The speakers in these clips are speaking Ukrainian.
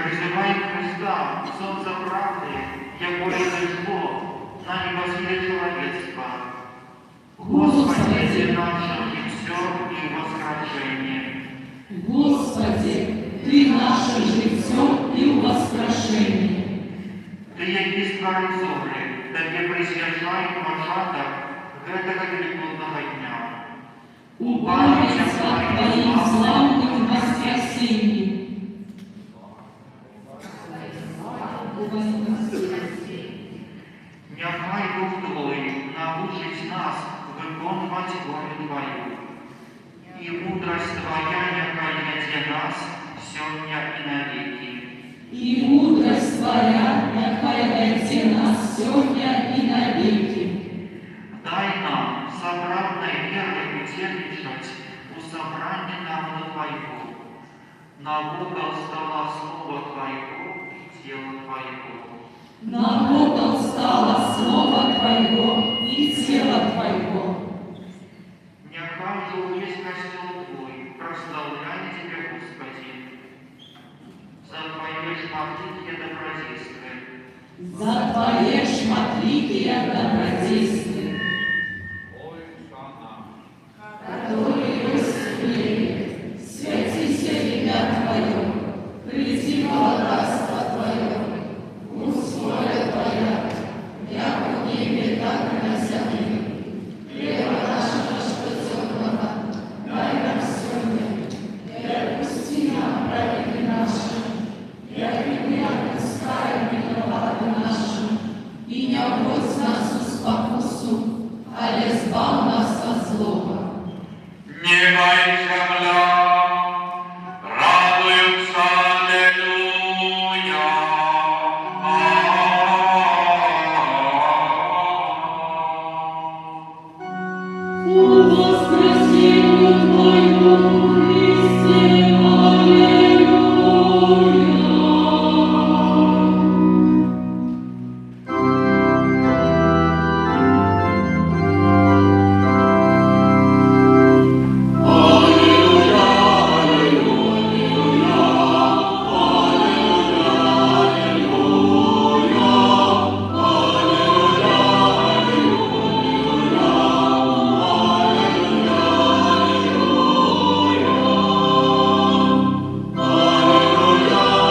Призывай Христа, солнце правды, якое зажгло на небосводе человечества. Господи, Ты наше житье и воскрешение. Господи, Ты наше житье и воскрешение. Ты есть Твой зоры, Тебе присвящай початок этого великого дня. Упамятся Твоим славным воскресением. Нехай Дух Твой научить нас виконувати волю Твою. І мудрость Твоя, яка веде нас сьогодні і навіки. И мудрость Твоя, яка веде нас сьогодні і навіки. Дай нам собранной верой утешить у собрания народа Твоего. На Бога стало Слово Твоего и тело Твоего. На Бога стало Слово Твоего и тело Твоего. Нехай же весь костел Твой прославляет Тебя, Господи, за Твое шматликие добродействие. За Твое шматликие добродействие, которые исцелили. Святися имя Твое, приди владарство Твое, пусть воля Твоя, як в небе, так и на земле. Хлеба нашего ежедневного дай нам сегодня, и отпусти нам праведные наши, як и мы отпускаем виноваты нашим, и не вводь нас в спокусу, але избав нас от злого. Небо и земля радуются, аллилуйя. По воскресению Твоему, Христе, аллилуйя. Alleluia.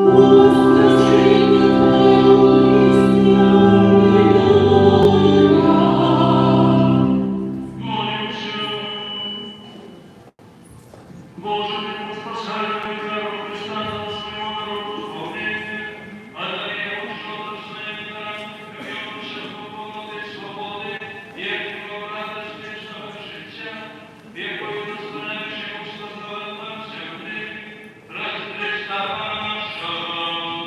Боже, ти спасаємо краю Христа на своєму народу згодити, а даємо, що досвідна, в'ємося свободи, свободи, як вибрати з вічного життя, якою дозволяєш йому создавати нам землі, раз Христа нашого.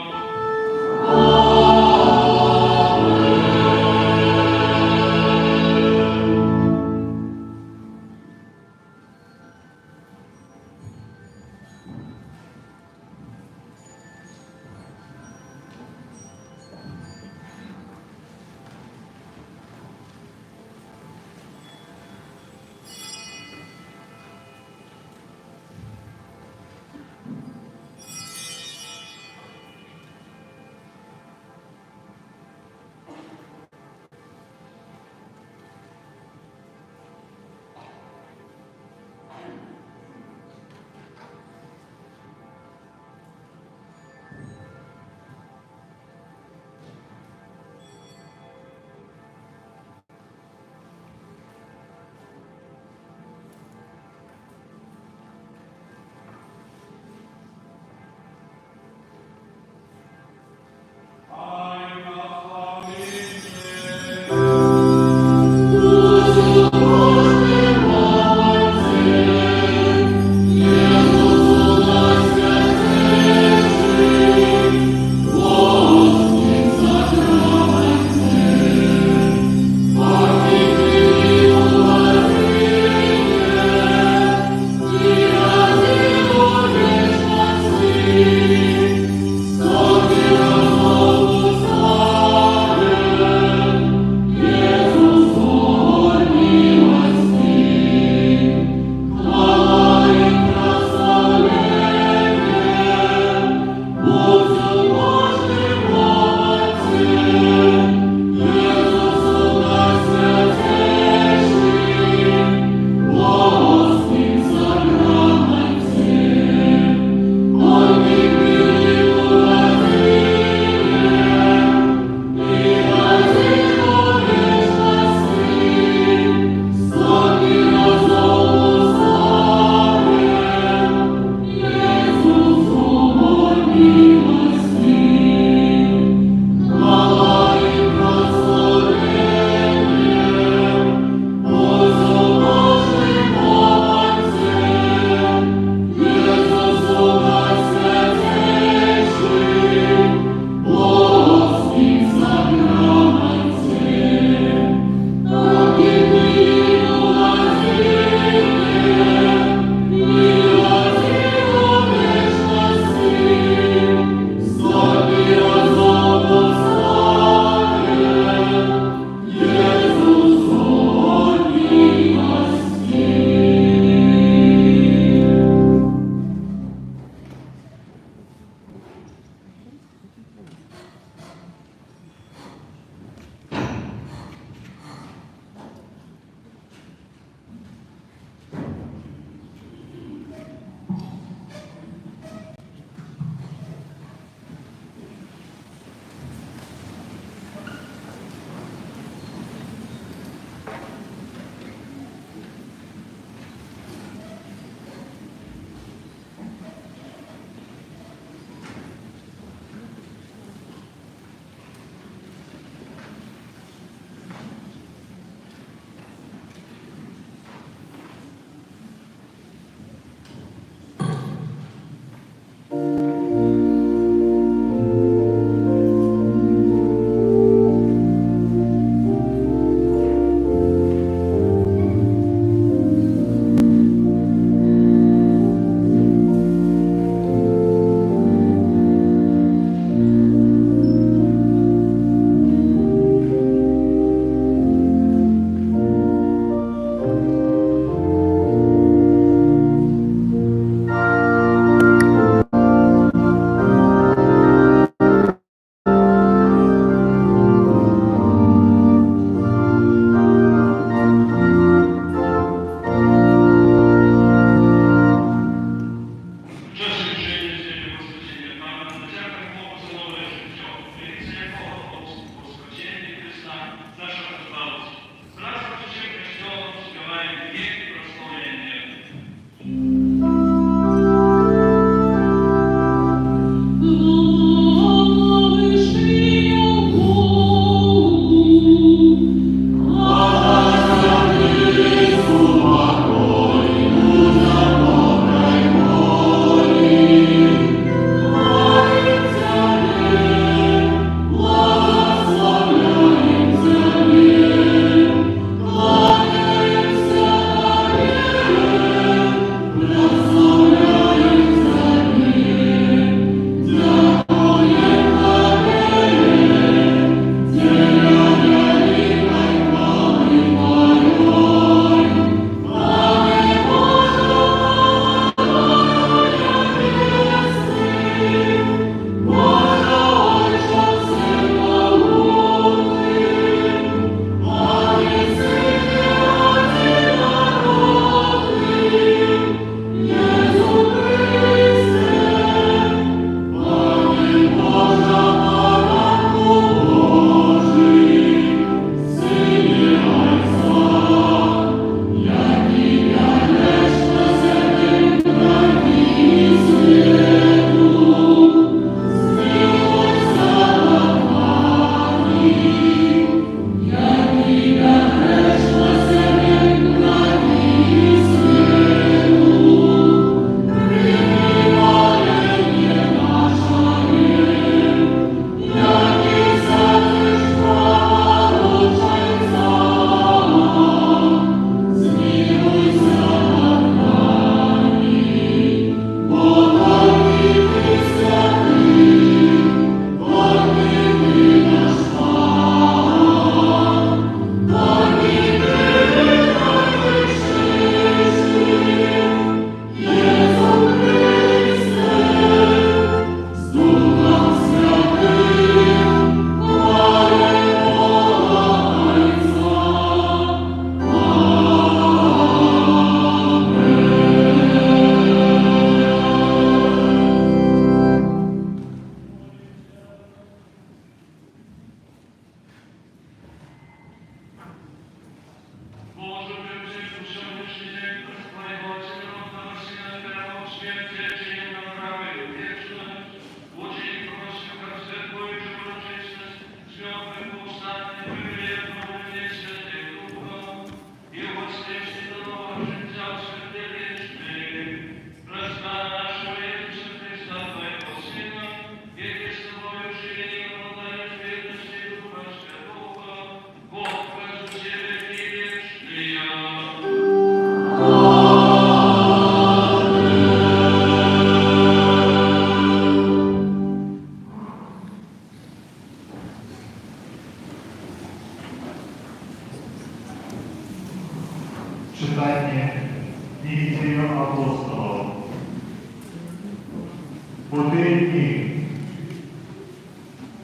у те дни.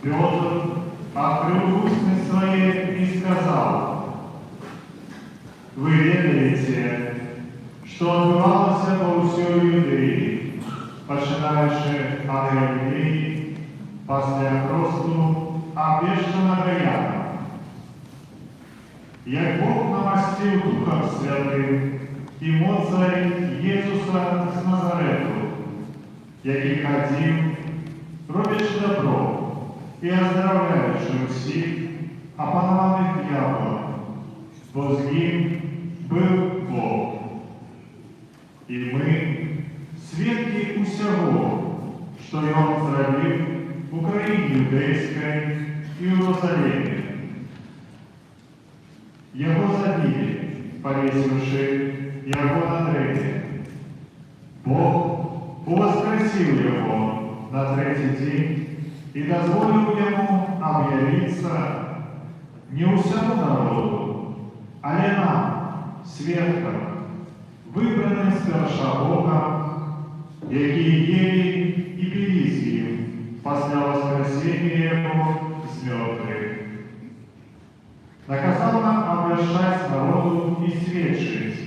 Петр открыл устны свои и сказал: «Вы ведаете, что отбывалось по всей Иудеи, починаючи от Галилеи, после кресту обещано Гаяна. Як Бог намастил Духом Святым и моцарь Иисуса с Назарету, який ходил, робячи добро и оздоровляючи всіх, опанованих дьяволом, бо з ним был Бог. И мы свідки усього, що Він зробив в Україні Юдейській і в Єрусалимі. Його забили, повесивши Його на древі. Бог воскресил Його на третій день и дозволил Ему объявиться не усему народу, але нам, святкам, выбранным сперша Богом, які ели и пили с Ним после воскресения Его из мертвых. Наказал нам обращать народу и свидетельствовать,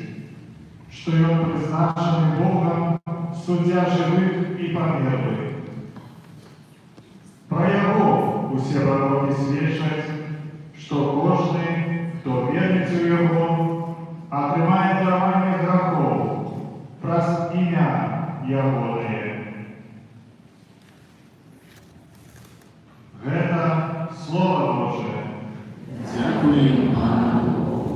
что Он призначенный Богом, судья живых и померлых. Про Его усе пророки свідчать, що кожний, хто вірить у Його, отримає дарування грехов, праз ім'я Ягодає. Гэта Слово Боже. Дякую, Пане Богу.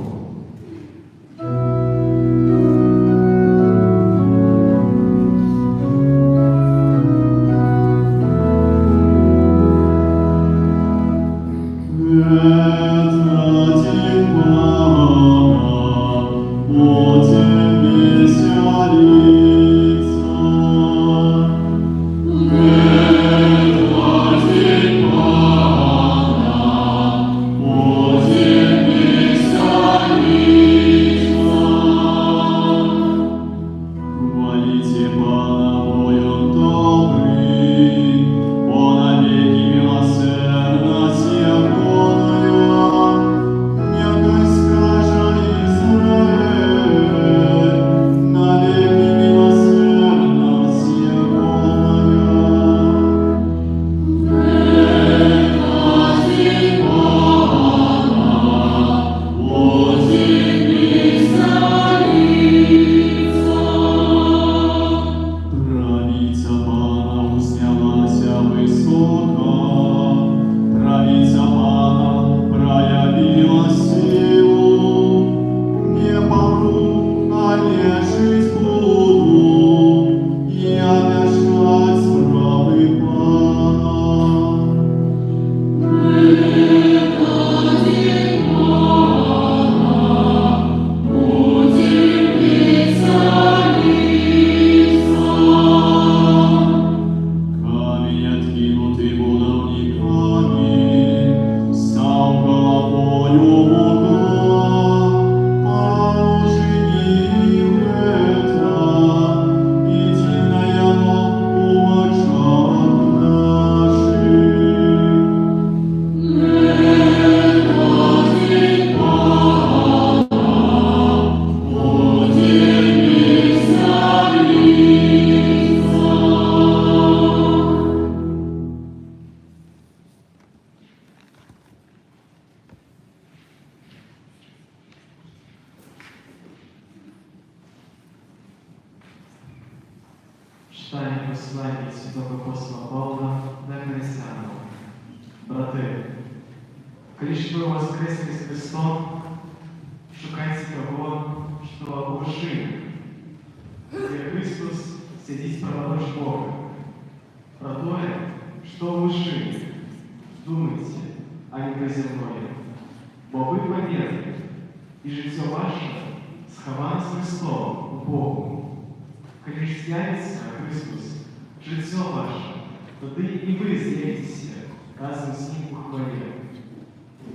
Читання послання святого апостола Павла на Колоссянам. Брати, коли ж ви воскресли з Христом, шукайте того, що в вершині, где Христос сидит праворуч Бога. Про то, что в вершині, думайте, а не про земное. Бо ви померли, і життя ваше сховано з Христом у Богу. Коли ж з'явиться Христос, життя ваше, тоді і ви з'явитеся разом з Ним у хвалі.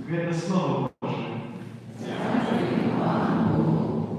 Це Слово Боже. Дякую, Пане Богу.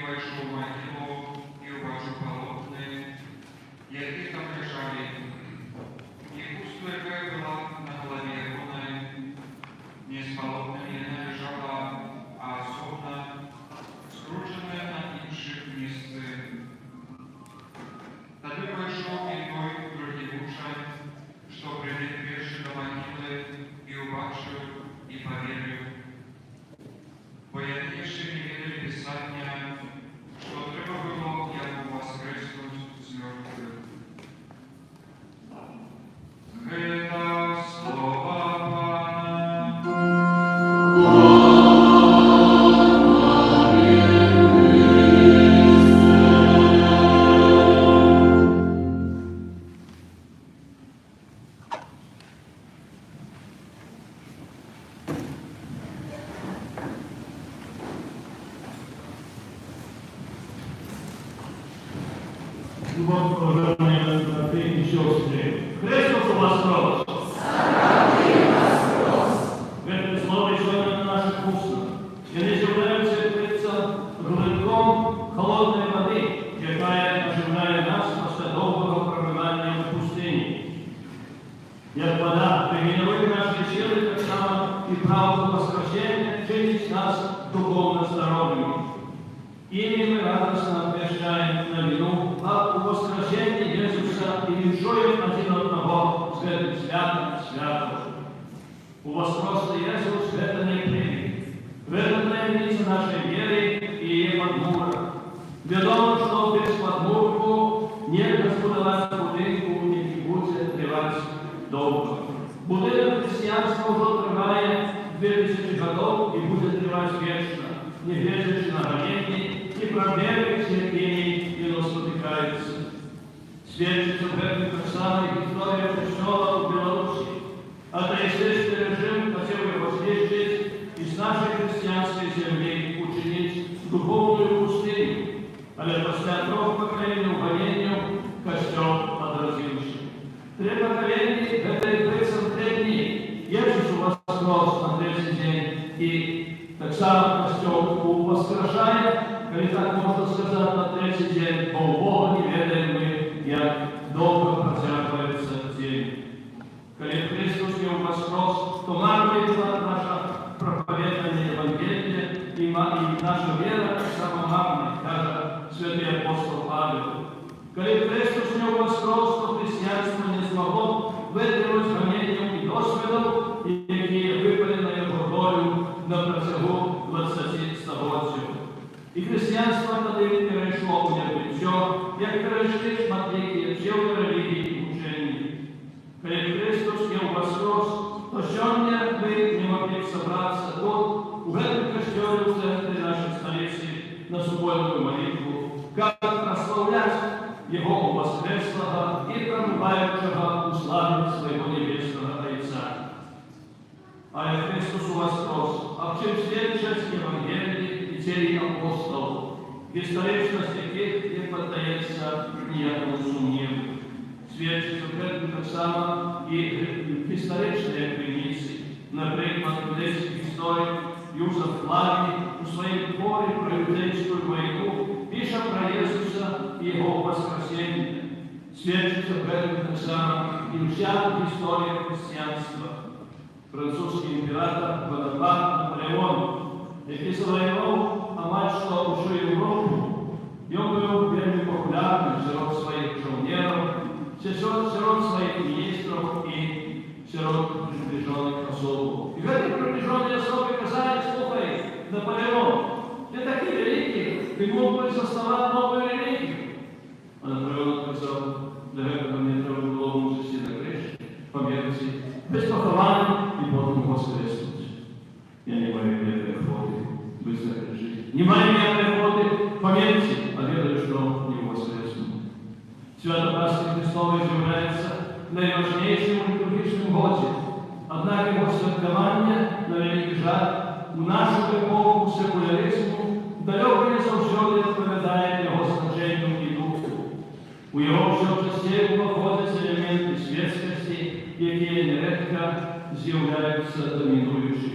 войшов в могилу и убачив полотны, які там лежали. И пустая была на голове иконы, не с полотнами она лежала, а особно скрученная на інших місце. Тоді прийшов і той другий учень, що прибіг перший до могили, і убачив, і повірив. Бо які ще не вірили Писання, що треба було, як воскреснуть з мертвих. Гэта слова Пана. Уважаемые братья и сестры, Христос воскрес! Это слово еще на наших устах. И не является глотком холодной воды, якая оживляет нас после долгого пребывания в пустыне. Як вода регенерует наши силы, так само и правда воскресения чинит нас духовно здоровыми. Ими мы радостно отвечаем на вину о воскресении Иисуса и венчуем один одного с этим святым. У воскресный Иисус – это не прямик. В этом таинница нашей веры и ее подмура. Ведомо, что без подмурку нельзя збудувати будинку, який буде тривати довго. Будинок християнства вже триває 2000 років і буде тривати вічно, не глядячи на ранення и проблемы, с якими его спотыкаются. Свідчиться в этом так само и история престола в Беларуси. Атеистический режим хотел его слезть из нашей христианской земли, учинить духовную пустыню, але после 3 поколений угонения костел отразился. 3 поколения – это и прицел 3 дней. Иисус воскрес на 3-й день, и так само костел воскрешает, коли так можно сказать, на 3-й день, бо у Бога не ведаем мы, як долго протягивается день. Коли Христос не воскрес, то марнуется наша проповедание Евангелия и наша вера так само марна, даже святый апостол Павел. Коли Христос не воскрес, то христианство не смогло витримати гонением и досвідом, які випали на його долю на протягу 20 століттів. І християнство тоді перейшло у небиття, як перейшли шматлікі псевдорелігії і учення. Коли Христос не воскрес, то сьогодні ми не могли собраться тут, у этом костеле в центре нашей столицы, на субботную молитву, как прославлять Его воскреслого и промывающего у славе своего небесного Отца. А Христос воскрес, а в чем свидетельствует Евангелие и церковь апостолов, историчность яких не поддается никакому сомнению. Свідчиться в этом так само и историчные приміси. Наприклад, юдейський історик Юзеф Флавій у своїм творі про юдейську війну пише про Ісуса і Його воскресіння. Свідчиться в этом так само і вся історія християнства. Французький імператор Бонапарт Наполеон, який завоював амаль що усю Європу, він був вельми популярним серед своїх жовнерів, серед своїх міністрів і серед приближених особ. І ці приближені особи казали: слухай, Наполеон, ти такий великий, ти мог би заснувати нову релігію. А Наполеон казав: для цього мені треба було мусити на криші, померти, без поховання і потім воскреснути. Я не маю ніякої охоти быстро жити. Не маю ніякої охоти померти, а верую, що не воскресну. Свято-Пасхи Христовой является наиважнейшим литургичным годе. Однако его святкування, на великий жаль, у нашу эпоху секуляризму далеко не завжди відповідає його значенню і духу. У його все частей виходять елементи світськості, які нередко з'являються домінуючими.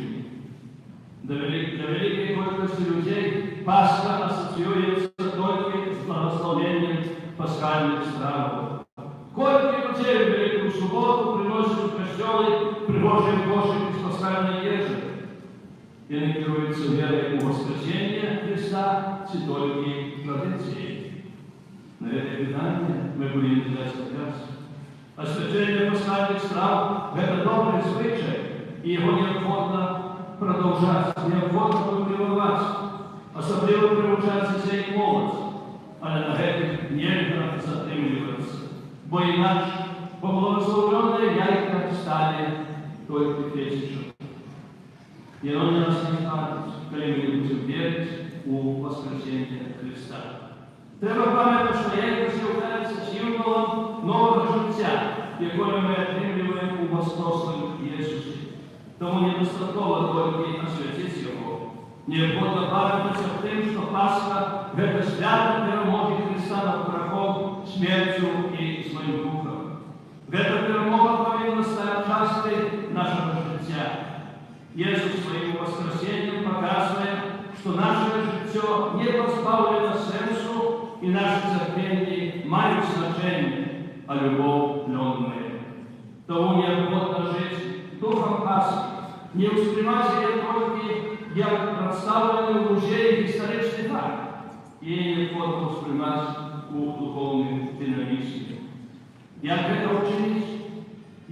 Для великої кількості людей Пасха ассоциируется только с благословением пасхальных страв. Сколько людей в Великую Субботу приносят в костелы пригожие кошек из пасхальной ежи и накируются верой в воскресение Христа с только традицией. На это питание мы будем делать сейчас. Освящение пасхальных страв – это добрый звычай, и его необходимо продолжать, необходимо культивировать, особливо приучать детей и молодь, але на этом нельзя затримливаться, бо иначе поблагословленные яйца стали только тысячу. И оно не нас не станет, когда мы будем верить в воскресение Христа. Треба пам'ятати, що яйця являються символом нового життя, яке ми отримуємо у Воскреслому Ісусі. Тому недостатково тільки освятити його. Необходимо пам'ятати тим, що Пасха – це свято перемоги Христа над грехом, смертю і злим духом. Ця перемога повинна стати частою нашого життя. Ісус своїм воскресенням показує, що наше життя не позбавлено сенсу, и наши терпения имеют значение, а любовь пленная. Тому необходимо жить духом Пасхи, не воспринимать ее только как представленный в музее исторический факт, и необходимо воспринимать в духовном динамизме. Как это учинить?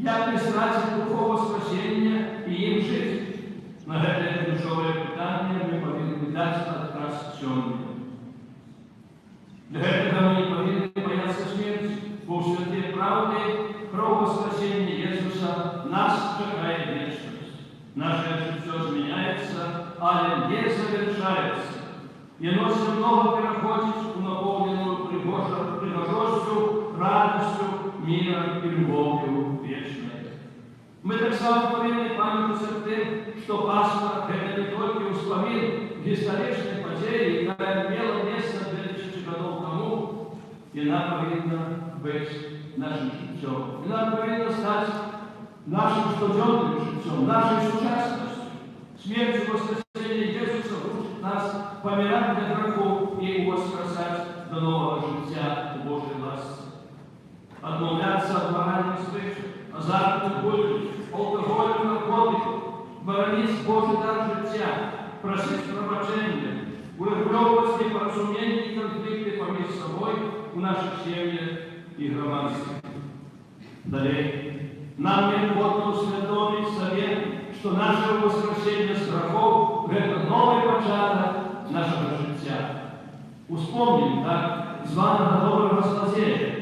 Как не стратить духовное воскресения и им жить? На это душевное питание мы повинны дать отказ сегодня. Для этого мы не повинны бояться смерти, бо в святой правде про воскресение Иисуса нас чекает вечность. Наше життя изменяется, але не завершается. И оно все много переходит в наполненную пригожостью, радостью, миром и любовью вечной. Мы так само повинны памятать тем, что Пасха – это не только вспомин исторической подеи, которая имела место 2000 годов тому, и она повинна быть нашим житьем. И она повинна стать нашим студенным житьем, нашей сучастностью. Смерть и воскресение Иисуса учит нас помирать для греху и воскресать до нового життя у Божьей власти. Отмовляться от моральных свыше, азартных булей, алкоголя, наркотиков, боронить Божий дар життя, просить пробачения, урегулировать непоразумения и конфликты поміж собой в наших семьях и громадстве. Далее, нам необходимо усвідомить совет, что наше воскресение с грехов – это новый початок нашего життя. Успомним, так, званого доброго злодея,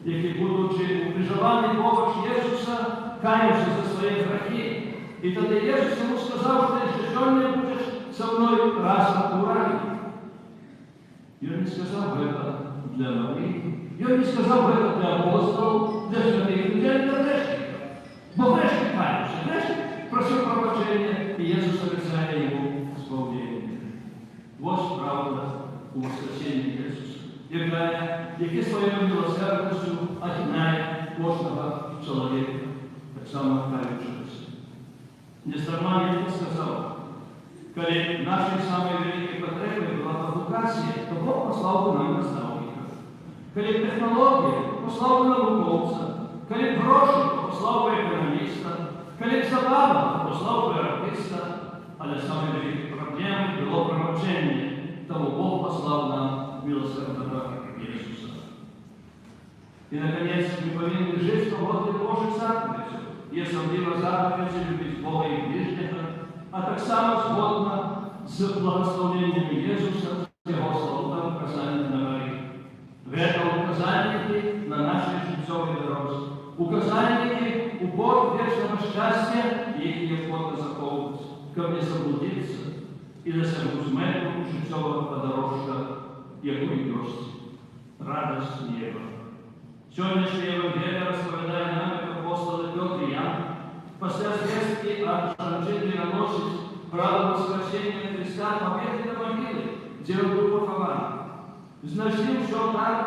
який, будучи уприжований помощь Ісуса, каявся за свої грехи. І тоді Ісус йому сказав, що ти не будеш со мною раз у раю. Я не сказав это для Марії, я не сказав это для апостолів, для святих людей, для грешників. Бо грешник каявся, грешник просив пробачення, і Ісус обіцяє йому сповнення. Ось правда у воскресенні Ісуса, який своєю милосердністю охиняє кожного чоловіка, так само каючогося. Несторман не сказав, коли нашей самой великой потребой была провокация, то Бог послал бы нам наставника. Коли технология, послал бы науковца. Коли гроши, то послал бы экономиста. Коли забава, то послал бы артиста. А для самой великой проблемы было промочение. Тому Бог послал нам милосердного Иисуса. И, наконец, мы повинны жить в свободной Божьей заповедью, и особливо заповедью любить Бога и ближнего, а так само згодно с благословением Иисуса, с Его словом указания на горе. В этом указании на нашей житевой дороге. Указании у Бога вечного счастья и их необходимо заховывать, как не заблудиться и за саму смерту життєвого подорожка, яку йдеш. Радость неба. Сьогоднішнє Євангеліє розповідає нам, як апостоли Петр і Ян, після звістки о жінці-мироносиці, право воскресення Христа побігли до могили, де він був похований. Знайшли все так,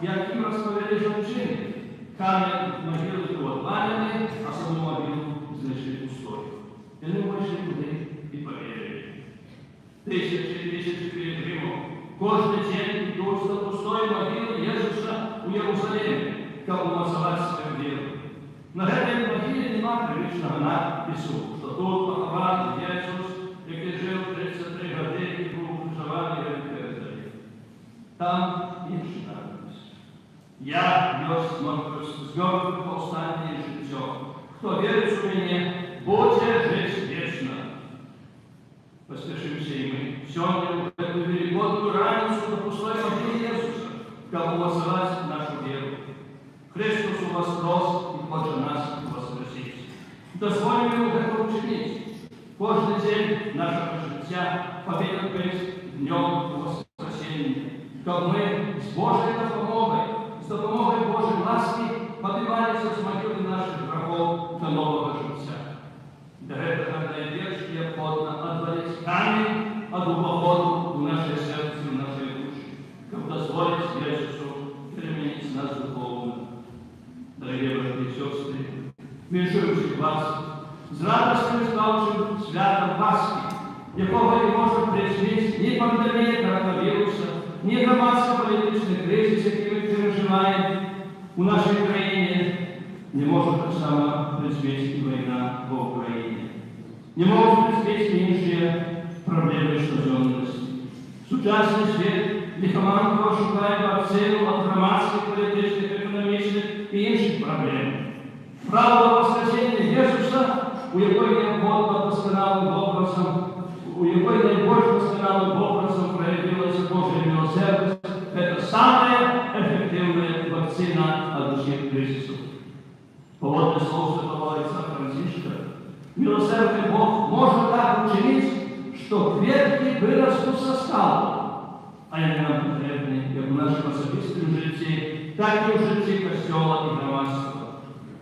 як їм розповіли жінчини. Камінь могили був отвалений, а саму могилу знайшли пустою. І вони вийшли туди і повірили. Ось правда у воскресенні Ісуса. Євангеліє від Івана. 23 глава, 1 стих. Ісус сказав: «Ідіть, тисячі і тисячі пілігримів кожен день йдуть до пустої могили Єсуса у Єрусалимі, щоб умацувати свою віру. На цій могилі нема привичного надпису, що тут похований Єсус, який жив 33 роки і був приживаний в Євангелії. Там інший надпис. Я нес змертвих повстання і життя. Хто вірить у мене, буде жити вічно. Поспішимося і ми сьогодні в эту великодную раницю до пустой могили Єсуса, щоб умацувати нашу віру. Христос воскрес і хоче нас воскресити. Дозволимо йому це вчинити. Кожен день нашого життя повинен бути днем воскресіння, щоб ми з Божою допомогою, з допомогою Божої ласки піднімалися з могили наших врагов до нового життя. Для этого найбільш необхідно відвалити камінь від походу в наше серце, в нашій душі, щоб дозволити Єсусу перемінити нас духовно. Дорогі брати і сестри, віншуючи вас з радостним ставшим святом Пасхи, якого не може призвити ні пандемія коронавіруса, ні громадсько-політичний кризис, який ми переживаємо у нашій країні, не може так само призвити і війна в Україні. Не може призвити інші проблеми щоденності. Сучасний світ лихоманково шукає вакцину від громадських, політичних, економічних і інших проблем. Правда воскресіння Єсуса, у якої необхідно досконалим образом, у якої найбільш досконалим образом проявилася Божа милосердя, це самая ефективна вакцина від усіх кризисів. Поводне слово святого отця Францишка, милосердный Бог может так учинить, что ветки вырастут со скал, а они нам потрібні як у нашому особистому житті, так і у житті Костьола і громадства.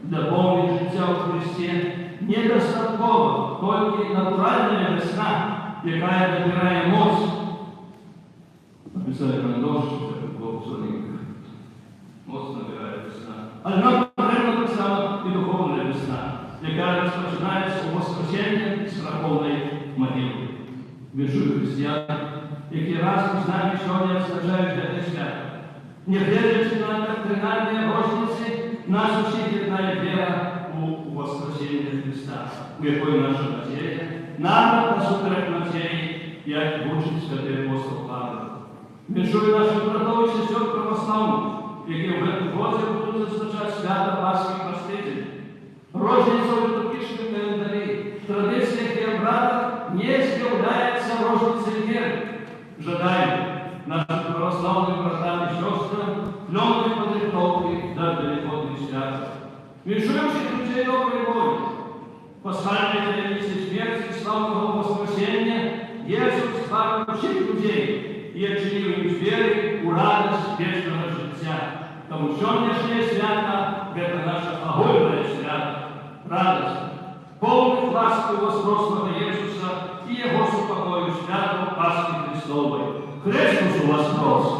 Для повного життя у Христі недостатково тільки натуральна весна, яка набирає моць. Написали на дощ, це Бог сонник. Моць набирає весна. Але нам потрібна так само і духовна весна, яка розпочинається у Воскресіння з гріховної могили. Віршую християн, які разом з нами сьогодні відзначають це свято. Не глядячи на доктринальні розниці, нас усіх єднає віра у Воскресіння Христа, у якої наша надія, нам насуперек надії, як учить святий апостол Павло. Віршую наших братів і сестер православних, які в цьому році будуть відзначати свято Пасхи Хрестителя. Рожниця у літургічному календарі, в традиціях і обрядах не з'являється рожницею віри. Жадаємо нашим православним братам і сестрам пльонної підготовки до Великодних свят. Віншуючи людей доброї волі, пасхальної таємниці смерті і славного Воскресіння, Єсус збавив всіх людей і очинив їм віри у радість вічного життя. Тому сьогоднішнє свято – це наше огульне свято, радість, повних ласки воскреслого Єсуса і Його супокою свято Пасхи Христової. Христос воскрес!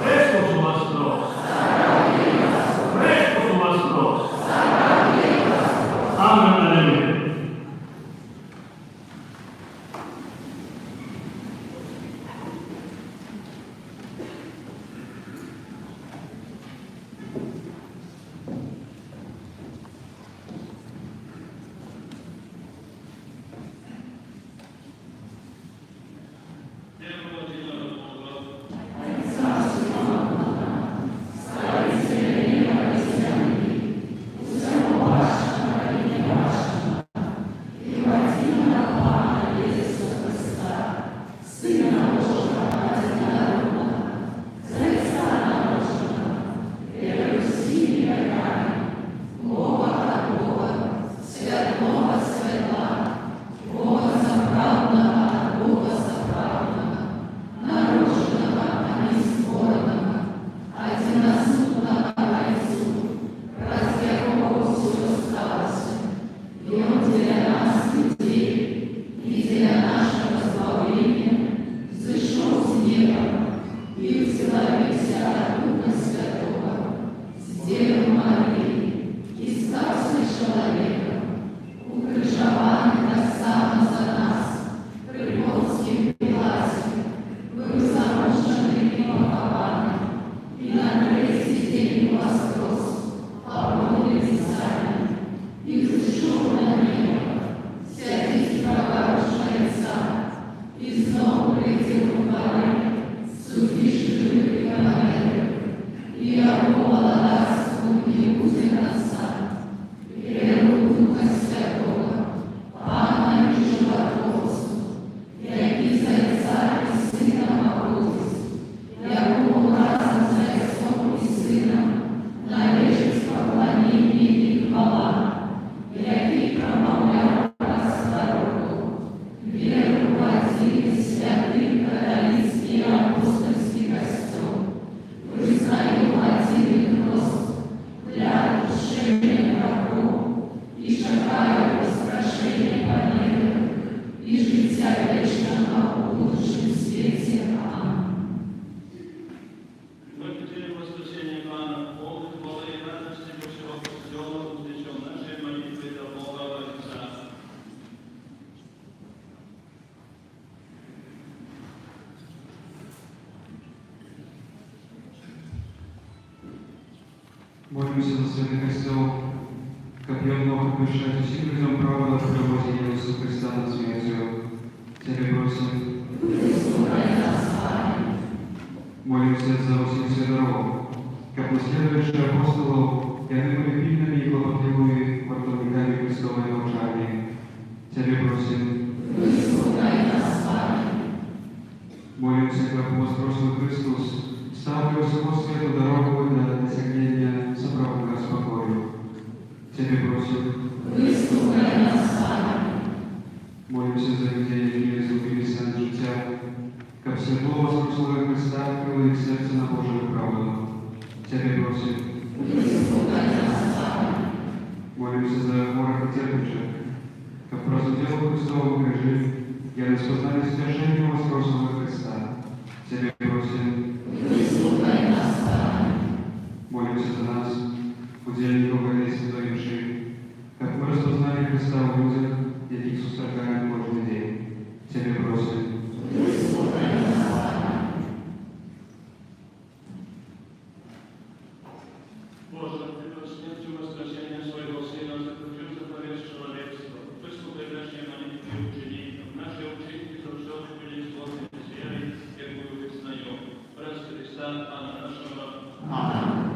Христос воскрес! Христос воскрес! Амен. Аллилуйя! Дякую, Володимир. Молимся за святый Христов, как и Он мог обещать всем людям право проводить Иисуса Христа над смертью. Тебе просим. Молимся за всех святых, как наследующие апостолов, и они были пильными и хлопотливыми вартовниками Христовой научания. Тебе просим. Молимся, как возросший Христос, ставлю всего свету дорогу для досягнения соправного спокою. Тебе просим. Молимся за людей, які згубилися на життя, как світло воскреслого Христа открыло их сердце на Божию правду. Тебе просим. Молимся за хворых и терпящих, как прозудел Христову крижи, и распознали стяжение воскресного Христа. Тебе просим. Молимся за нас, удельников этой святой мши, как мы распознали Христа в людях, яких сострадаем каждый день. Тебе просим. Боже, Ty pod śmiercią wskrzeszenia swojego Syna zakończył zaprawiać człowiectwo. Wysłuchaj wreszcie modlitwy uczynników. Nasze uczynki zroczone byli złote zwiery, jak były wyznajomi. Oraz Chrysta, Pana naszego. Amen.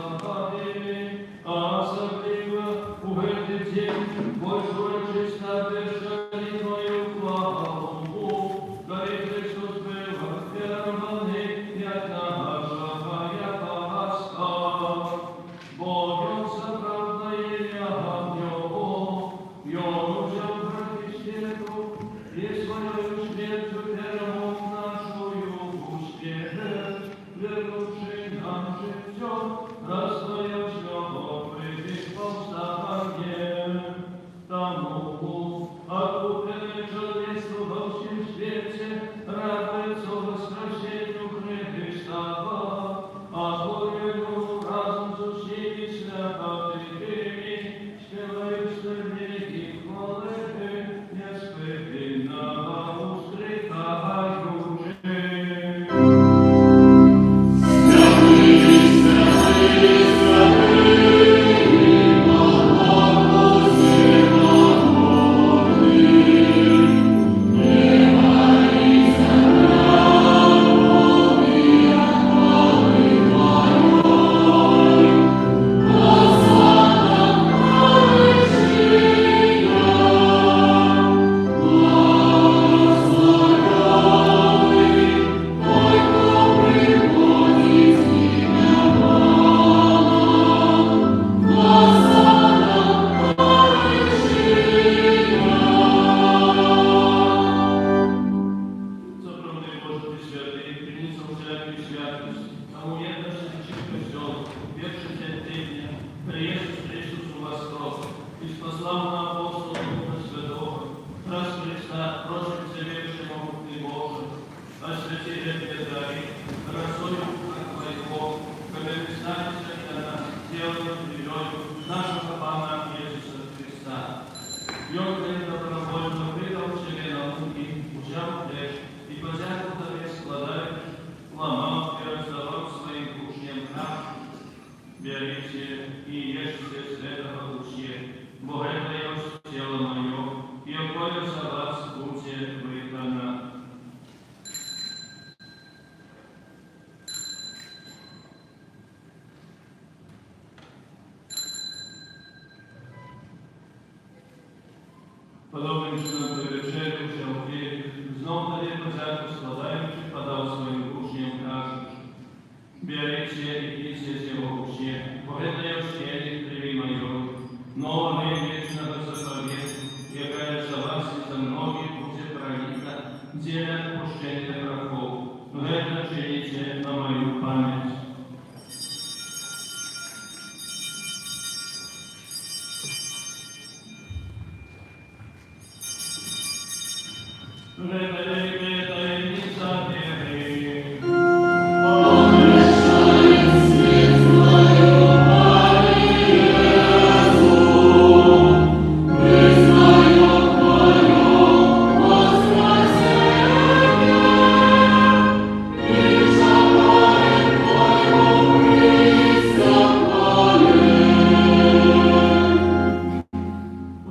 благословили, особливо в этот день большое чисто держали Твою хвалу, дары Христос был первый и одна живая Пасха. Богом соправдали Его, Его взял Христу, и свою смертью первому нашую успех, вернувший нам житье, растоя всего прежде повстания. Тому, откупленный человечеству во всем свете, радуется воскресению Христа, отворенному разум со всеми святыми, спевают стороны и хвалы, неспытанного устремляющие. Сопроводный Боже, Ты святый, принесом всякую святость, кому нет наших костел, верши терпения, приезд Христос у Воскрес, и спаславного апостола Духа Святого, раз Христа, просим Всевышнему Ты Боже, освети эти дары, росою Духа Твоего, когда Ты станешься для нас, делаем любовью нашего Пана Иисуса Христа. И Он добровольно предал себе на муки, взял хлеб, и позяку тебе складаешь, ломал и раздавал своим кушням нашим. Берите и ешьте с этого кушья, бо это есть тело мое, и околе за вас будьте выдано. Подобним чином до вечерю взяв хліб, знов тоді позяку складаючи, подав своїм учням, кажучи: «Берите и пейте с его кушья, бо это есть тело крови моё, нового и вечного заповедь, якая за вас и за многих будет пролита, делая отпущение грехов. Но это чините на мою память». Великая таинница веры.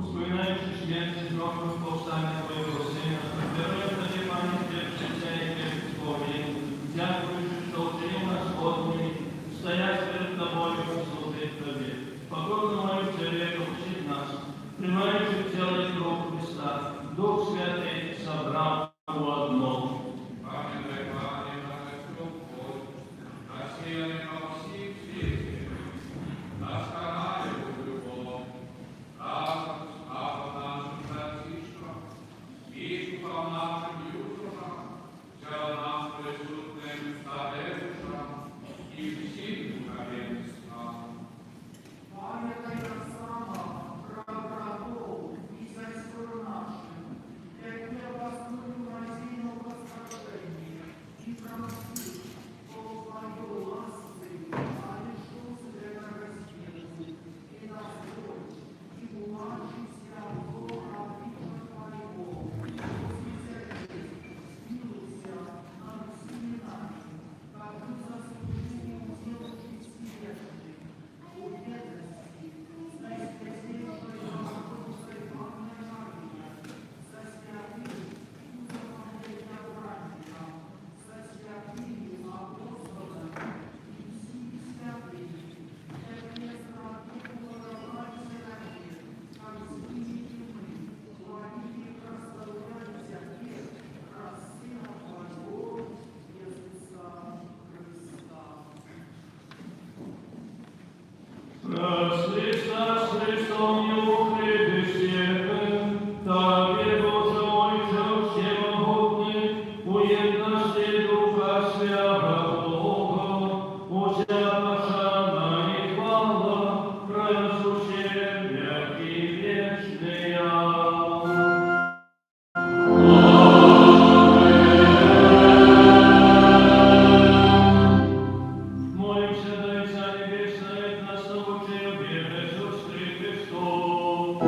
Вспоминающий смерть и грохот повстания Твоего Сына, веруем на Тебе, держимся и верим, дякуючи, что учинил нас годными, стоять перед Тобою и служить Тебе. Покорно мою Тебе учит нас, принимающий тело и кровь Христа, Дух Святый собрал в одно. Памятай, Пане, на Господь Бог, рассеянный по всем свете, досконали в любовь, разом слава нашим братишкам, бишкупам нашим южам, взял нас присутным старейшам и всем духовенствам. Пам'ятай так само про братов і сестер наших, як я вас Христос, Христом не укрыты всех, Тебе, Боже мой, же всемогутный, уедности Духа Святого, усяпашана и хвала, разрушения и вечная. Молимся, да Отца Небесное, нас научи верой сестры Христов.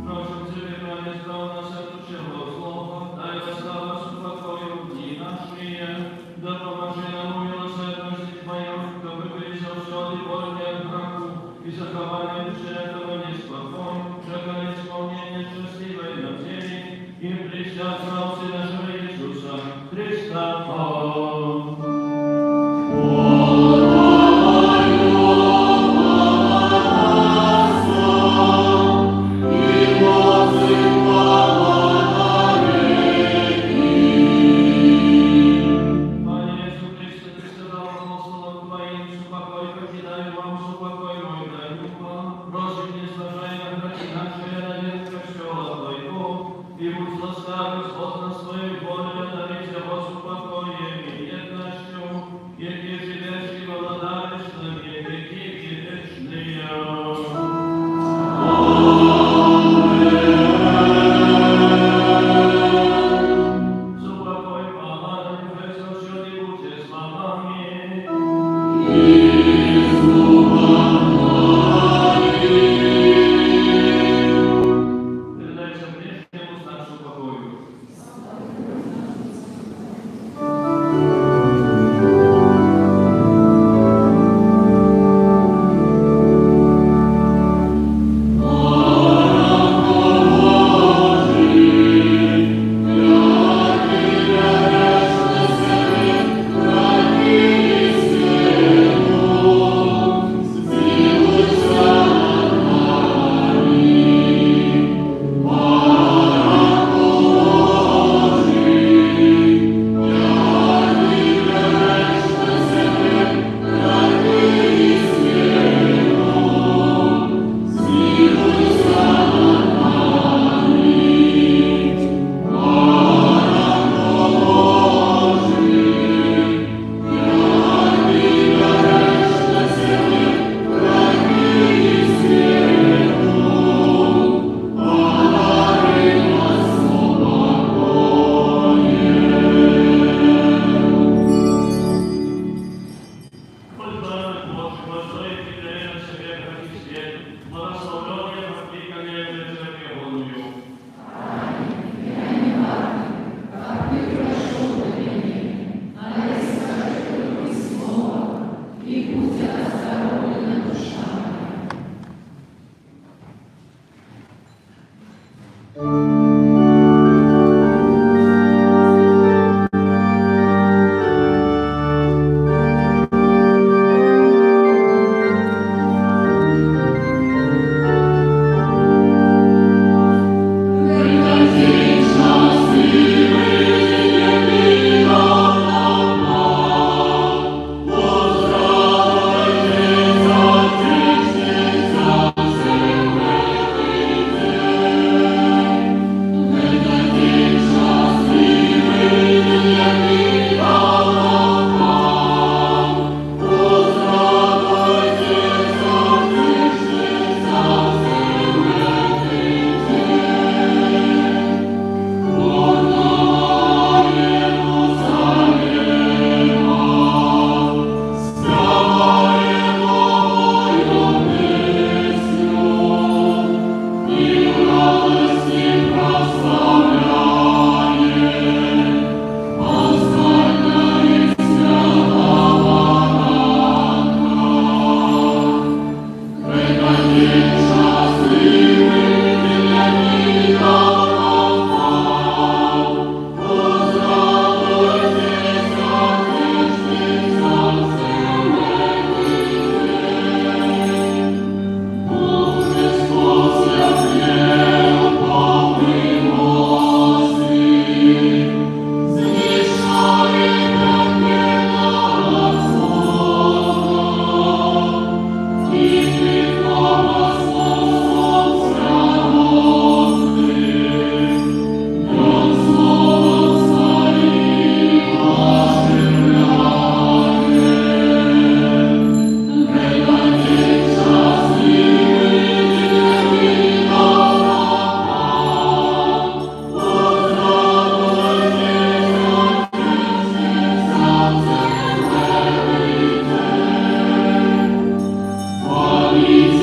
Просим Тебе, Пане, здраво нас отучило Слово, дай восстава с упокоем дни наши, да поможи нам у милосердности Твою, дабы были совсёды вольны от греху и заховали душе этого неспокой, чекали исполнение счастливой надежды, и причастия нашего Иисуса Христа. Пане Иисус Христе, Ты сказал апостолам Твоим, «Супокой покидаю вам, супокой мой даю вам». Просим, не сложай на грехи наши, навек костела Твоего, и будь ласкав, Господь, на свою волю, дарить его супокоем и едностью, яке живешь и владаешь на веки вечные. Супокой, помазанник, всюди будьте с вами. Передайте внешнему знак супокою. Amen.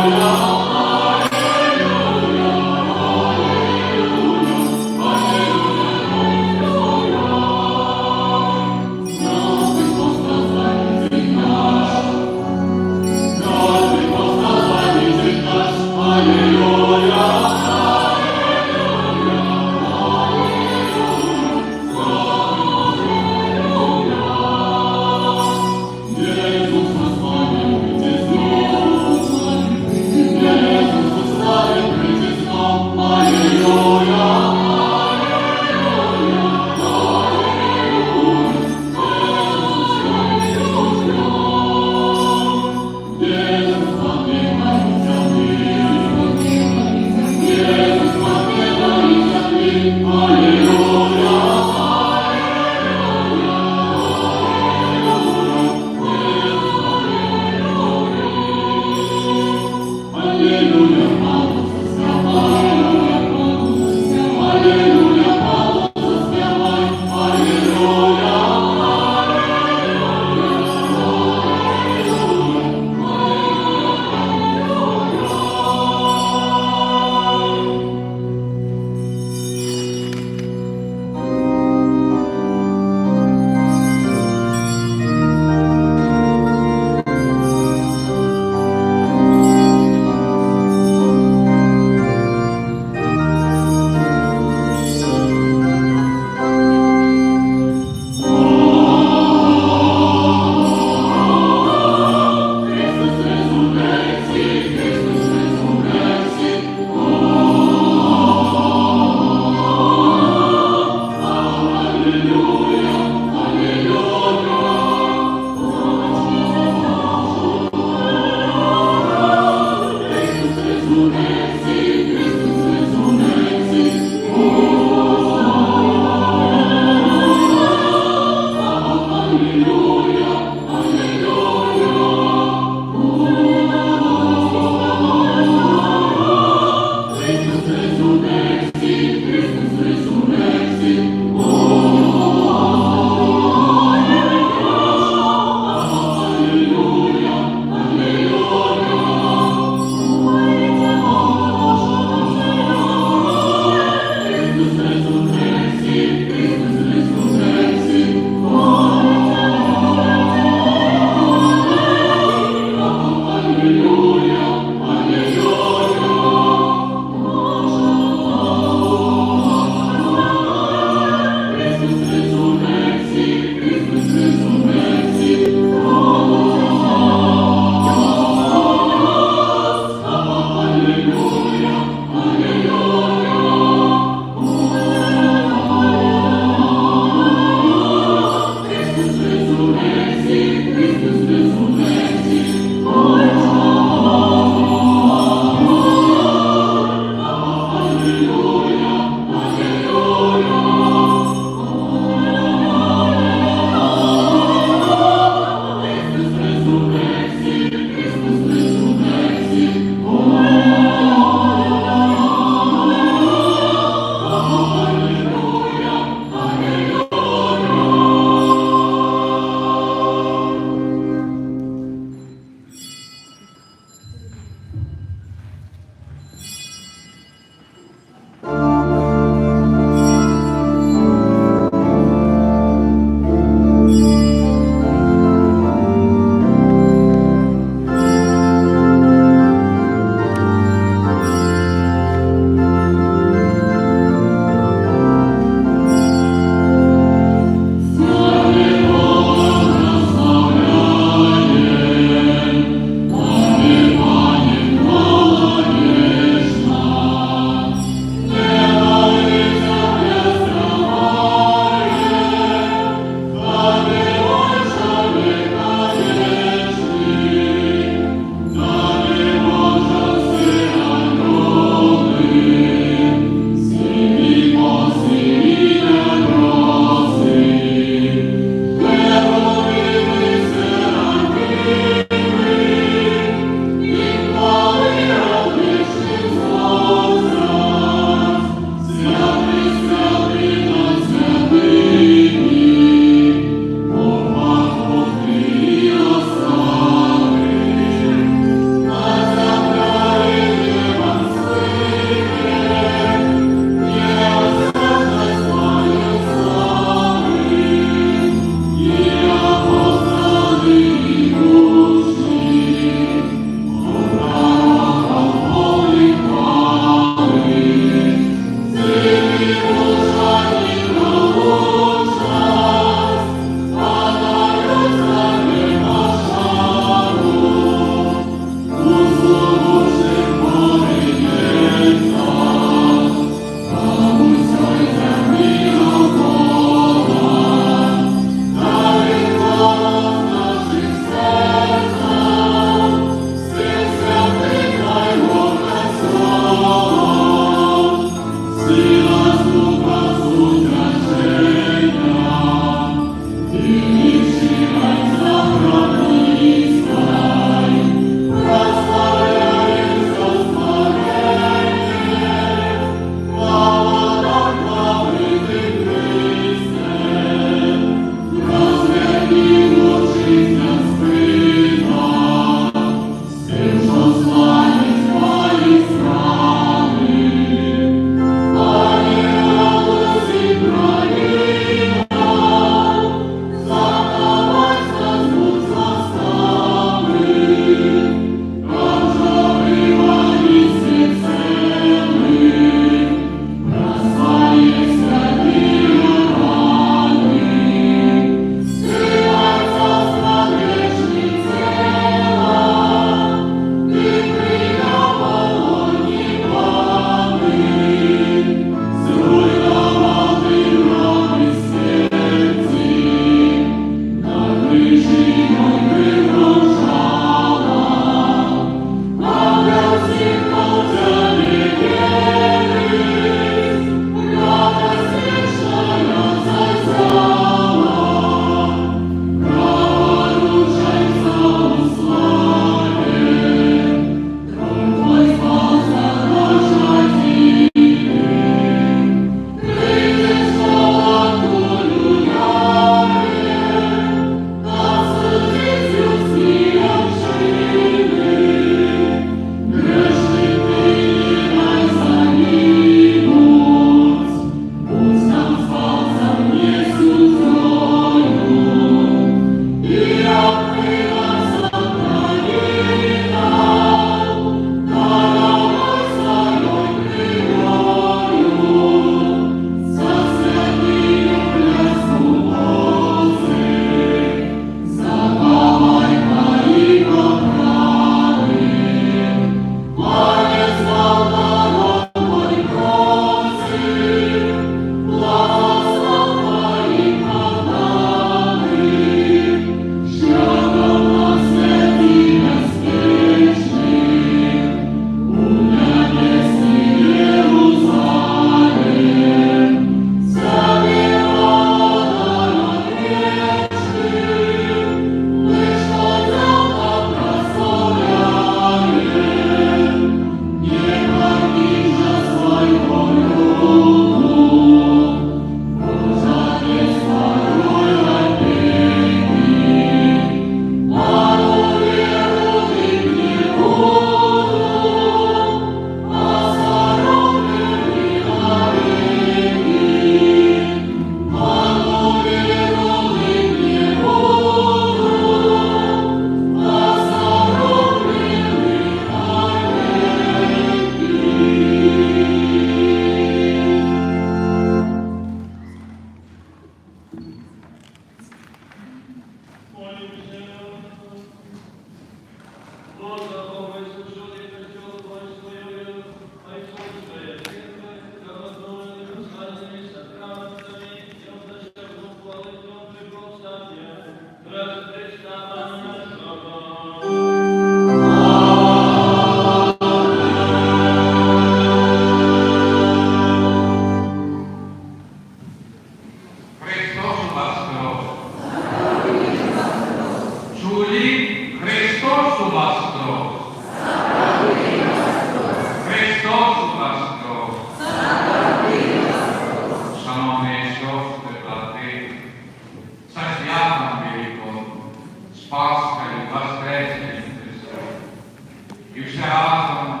І все разом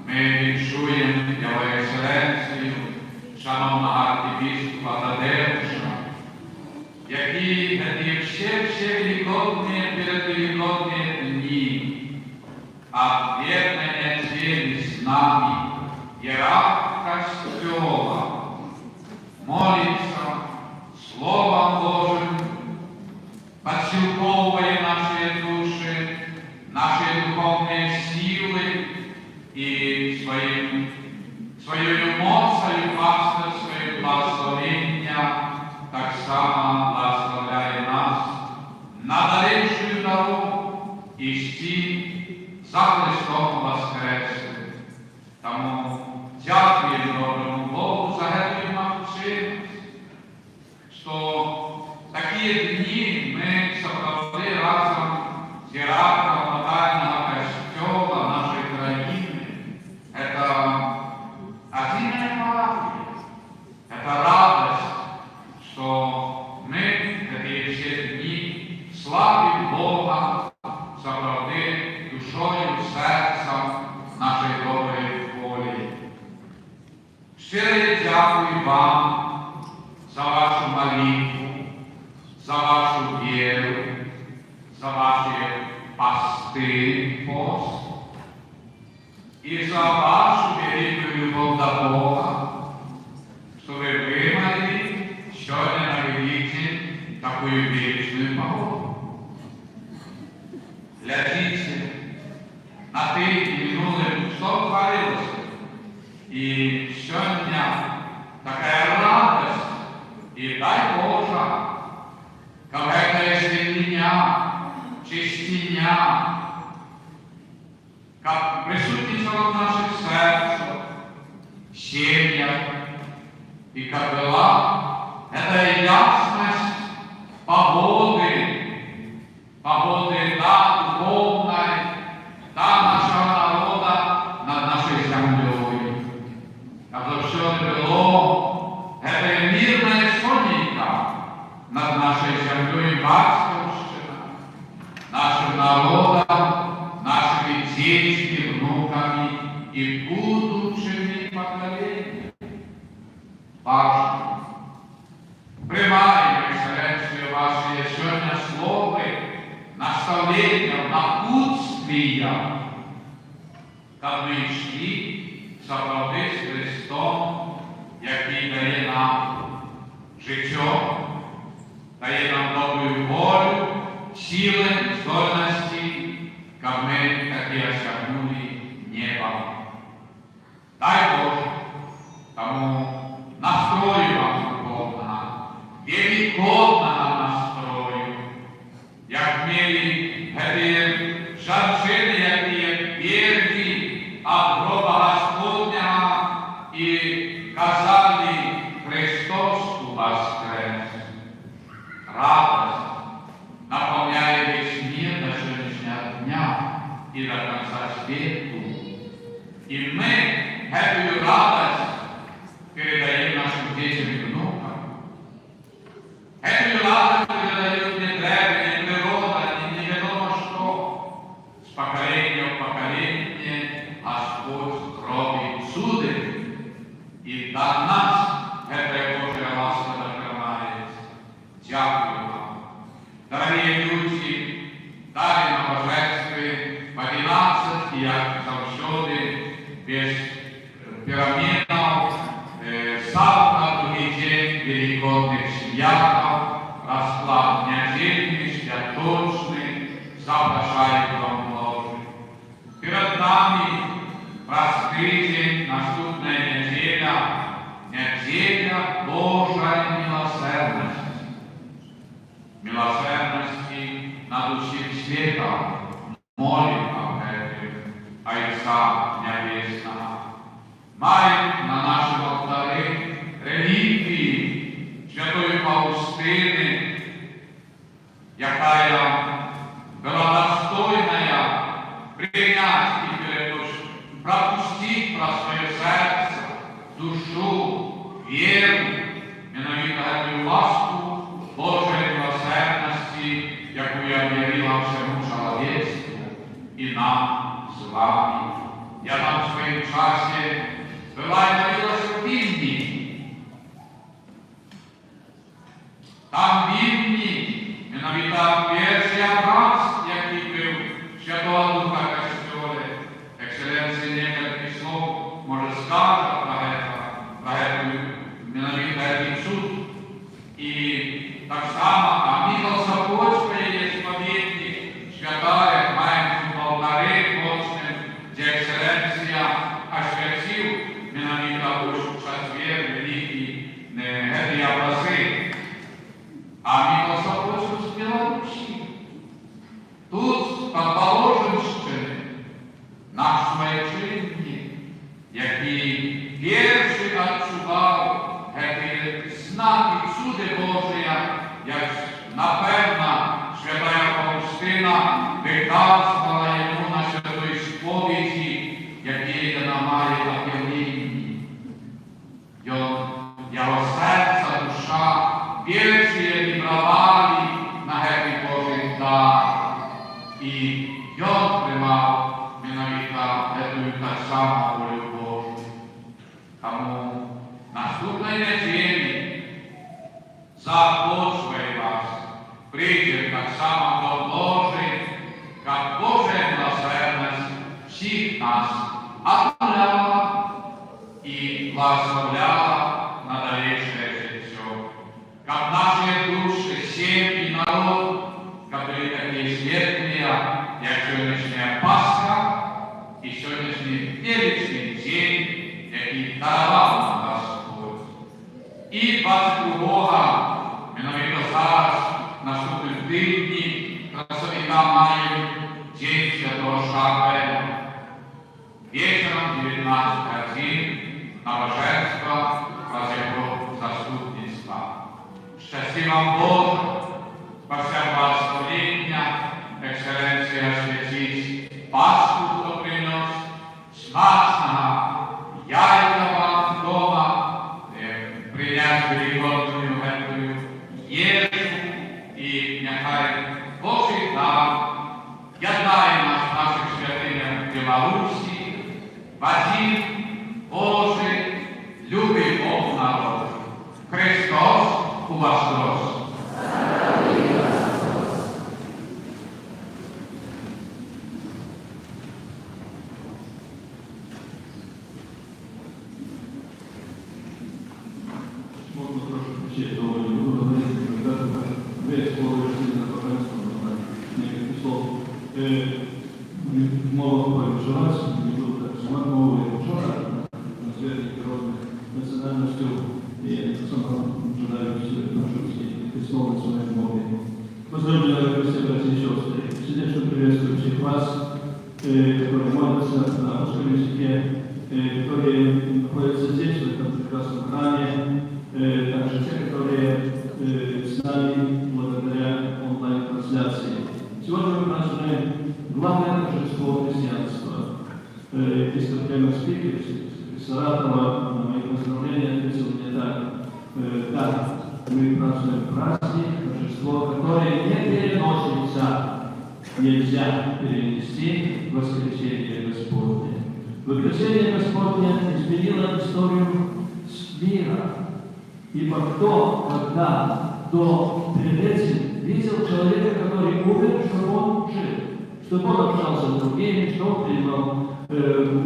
ми віншуємо Його Екселенцію, шановного архібіскупа Тадеуша, які все великодные, передвеликодные дни, объединение цели с нами, иерарх Костела, молится Словом Божьим, подсилковывая наши души, наши духовные силы и свою эмоцию, пасторское благословение, так само благословляя нас на дальнейшую дорогу идти за Христом воскреслим. Тому дякую доброму Богу за эту возможность, что такие дни мы собрали разом с иерархом Натального Костела нашей краины. Это отдельная парафия, это радость, что мы эти все дни славим Бога, собрали душою, сердцем нашей доброй воли. Щиро дякую вам за вашу молитву, за вашу веру, за ваши посты, пост и за вашу великую любовь до Бога, что вы вымолили сегодня на Великдень такую вечную погоду. Глядите на ты минулым, что творилось. И сегодня такая радость, и дай Боже, какая-то святыня, чистиня, как присутствовала в наших сердцах, семьях, и как была эта ясность погоды, да, духовной, да, нашего народа над нашей землей. Как все было, это мирная сонника над нашей землей, батьковщина, нашим народом, нашими детьми, внуками и будущими поколениями. Важно. Приймаємо, Екселенцію, ваші сьогодні слови, наставлення, напутствия, как ми йшли собрати з Христом, який дає нам життя, дає нам добру волю, сили, здольності, как ми таки осягнули небо. Дай Боже, тому настрою вам духовного, великодного настрою, як мили эти женщины, які вірні от гроба Господня і казали Христос воскрес. Радость наполняет весь мир до сегодняшнего дня и до конца света. И мы эту радость передаем нашим детям и внукам. Эту радость передают не древние, не природа, не неведомо что. С поколения в поколение Господь робит чуды. И до нас эта Божья ласка докрывает. Дякую вам. Дорогие люди, дали на божестве в 11, як завжди, без переменов, завтра, другий день великодных святов, расклад недельный, святочный, запрошает вам Божий. Перед нами простый день, наступная неделя, неделя Божьей милосердности. Милосердности над всем светом, молим об этом, Отца Небесного. Маем на нашем алтаре реликвии Святой Фаустины, якая была достойная принять и пропустить про свое сердце, душу, веру, ненавидя эту ласку Божьей милосердности, яку я объявила всему человечеству и нам. з вами. Я там в своїм часі була і молилась у Вільні. Там в Вільні, mianowicie pierwszy obraz, jaki był Świętego Ducha Kościoły, ekscelencji niektórych słów, może skaże dla mianowicie jaki cud. I tak samo, a Michał Sopocki jest pamiętnik świętego, jak mają w ołtarzu mocnym, gdzie ekscelencja oświecił, mianowicie już czas wielu, wielki, te obrazy. А Михаил Сокольский з Білорусі. Тут, по Положенщині, наш майчинник, який перший відчував ці знаки чуди Божия, як, напевно, Святая Фаустина виказувала йому на святої сповіді, які вона має об'явлені. Його серце, душа, pierwsi vibrowali na hebi Bożych dar i Jon tримав mianowicie tę tak samo волю Божу. Тому наступної неділі запрошую вас прийти так само до Божих, як Божа милосердність всіх нас обновляла і благословляла на дальнейшее життя. Как наши души, семьи, народ, как были такие светлые, как сегодняшняя Пасха и сегодняшний величный день, який даровал нам Господь. И 22-го, mianowicie зараз, наступних тижні, красовика маємо День Святого Шабеля. Вечером 19 годин набоженство про его заступництва. Щасти вам Боже, по всем благословения, экселленция осветить Пасху, кто принес, смачного, яйца вам дома, принять великодную эту ежу, и нехай Божий дар ядає нас в наших святинях в Білорусі, в один Божий, любий Бог народ. Христос у вас рос. Можно трошки включить доволі буду говорити, когда две слова решили на божество, некоторых слов. Мова говорит желать, не буду так сама мова и вчера, на свете природных национальностью и сама желаю всех наших Христов на своей мове. Поздравляю все братья и сестры. Сердечно приветствую всех вас, которые молятся на русском языке, которые находятся здесь, в этом прекрасном храме, также те, которые с нами благодаря онлайн-трансляции. Сегодня мы празднуем главное торжество христианства. Если прямо спикер из Саратова на мои поздравления ответил мне так. Да, мы празднуем праздник, торжество, которое не переносится, нельзя перенести воскресение Господне. Воскресение Господне изменило историю мира. Ибо кто, когда до перед этим видел человека, который умер, чтобы он жил, чтобы он общался с другими, чтобы он принимал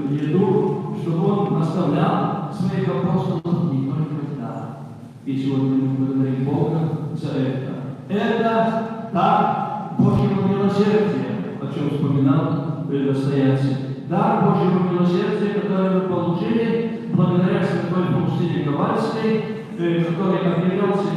еду, чтобы он наставлял своих апостолов не только да. И сегодня мы благодарим Бога за это. Это дар Божьего милосердия, о чем вспоминал предстоятель. Дар Божьего милосердия, который мы получили благодаря святой Фаустине Ковальской, который объявлялся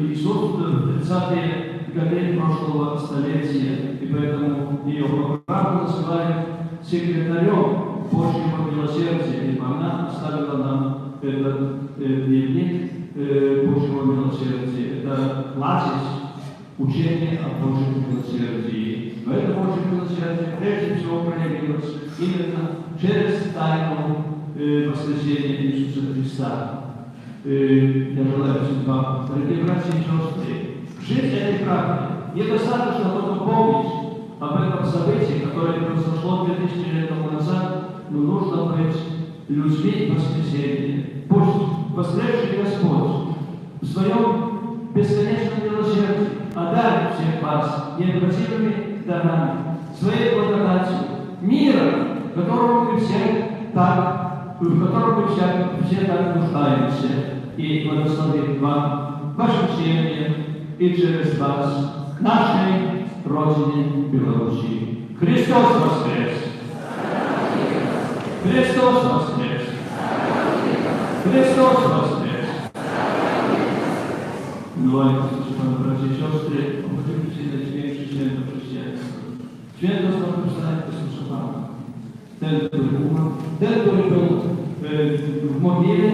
Иисус в 30-е годы прошлого столетия, и поэтому ее по праву называют секретарем Божьего милосердия, ибо она оставила нам этот дневник Божьего милосердия. Это кладезь учения о Божьем милосердии. Но это Божье милосердие прежде всего проявилось именно через тайну воскресения Иисуса Христа. Я желаю всем вам, дорогие братья и сестры, жить этой правдой. Недостаточно только помнить, об этом событии, которое произошло 2000 лет тому назад, нужно быть людьми воскресения. Пусть воскресший Господь в своем бесконечном милосердии одарит всех вас необратимыми дарами, своей благодатью, миром, в котором мы все так нуждаемся, и благословит вам, вашим семьям и через вас, нашей Родине Беларуси. Христос воскрес! Христос воскрес! Христос воскрес! Давайте, братья и сестры, обратимся на святейшее свято христианство. Свято славословение Иисуса Павла. Ten, który był w modlitwie,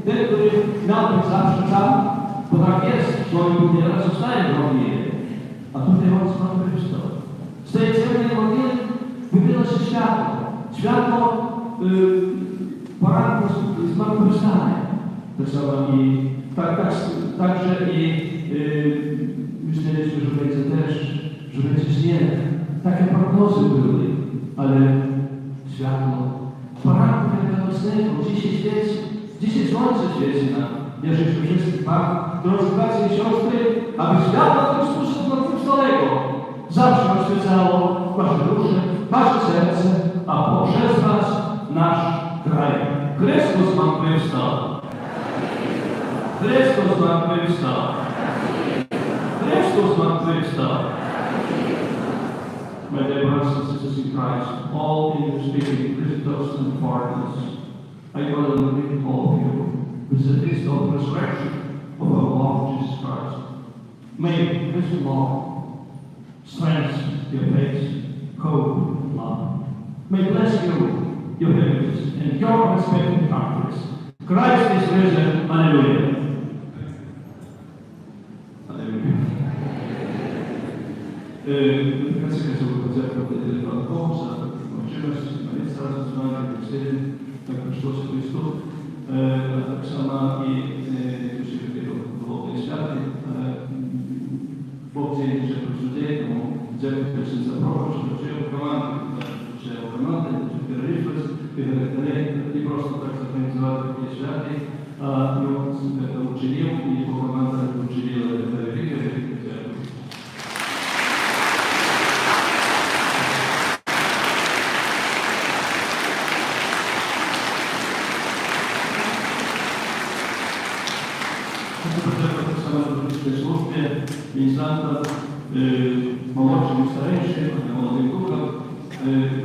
ten, który miał być zawsze tam, bo tak jest, człowiek umiera, zostaje w modlitwie. A tutaj on zmartwychwstał. Z tej ciemnej modlitwy wybiło się światło. Światło poranku zmartwychwstania. Tak samo i także i myśleliśmy, że będzie deszcz, że będzie śnieg. Takie prognozy były, ale światło poranku wielkanocnego dzisiaj świeci, dzisiaj słońce świeci nam. Wierzę, że wszystkich Wam, drodzy bracia i siostry, aby światło Chrystusa Zmartwychwstałego zawsze oświecało Wasze dusze, Wasze serce, a poprzez Was nasz kraj. Chrystus zmartwychwstał. Chrystus zmartwychwstał. Chrystus zmartwychwstał. My dear brothers and sisters in Christ, all English-speaking Christians and foreigners, I want to greet all of you with the feast of resurrection of our Lord Jesus Christ. May this Lord strengthen your faith, hope, and love. May bless you, your families, and your respective countries. Christ is risen. Hallelujah. Концепция концерта конкурса, училась, сразу с вами все, так пришлось Христу, так само и было святы, Бог день уже людей, тому дякую всім за пропуск, вчив команди, перерифлес, не просто так організувати такі святи, а він учинив, і його команда учинила перерифлес. Służbie ministranta молодшим і старейшим, молодим духом,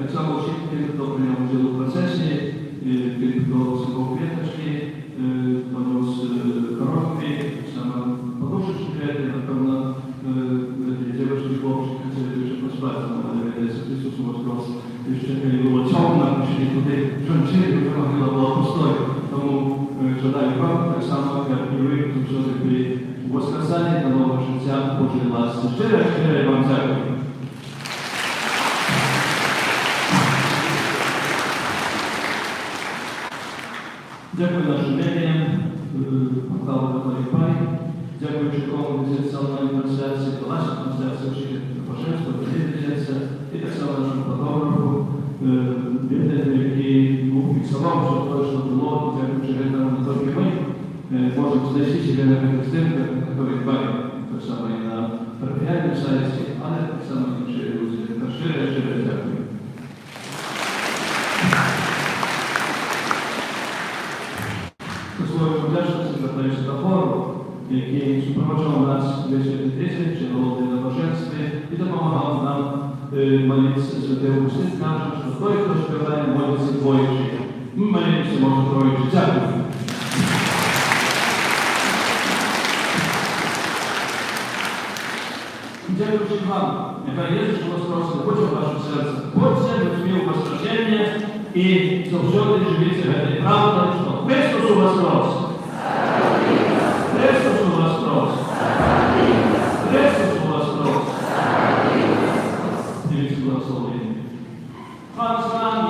так само всіх тих, хто прийняв участь у процесі, тих, хто сипав квіточки, понес коробки, так само подушечки квіти, напевно, дівчатки, хлопчики хотіли вже поспати, але ведеться Христос Воскрес. І ще коли було темно, пішли туди жінки, яка могла була пустою. Тому жадаю вам так само, як і ви, хто все-таки воскресання та нового життя Божої ласки. Щиро вам дякую. Дякую нашим медіям, порталу Католик Пай. Дякую Чекому за національні трансляції, та наші трансляції, які поширюються, поділюються. І так само нашому фотографу, який фіксував, що точно було, дякуючи Гетару не тільки ми. Можемо знайти себе на Христинку, Католик Пай, так само і на парафіальному сайті, але так само інші люди. Щиро дякую. Свою вдячність звертаюся до хору, який супроводжував нас весь 2000 роки на божестві і допомагав нам молитися. Святий Августин каже, що той, хто співає, молиться двоїчі. Ми молимося, може, троїчі. Дякую. Дякуючи вам, яка є, що Воскресне, будь у ваше серце, будьте людьми у воскресення і завжди живіться в этой правді, що Христос у Воскрес! Христос у Воскрес! Христос у Воскрес! Дивіться благословення. Пан з вами!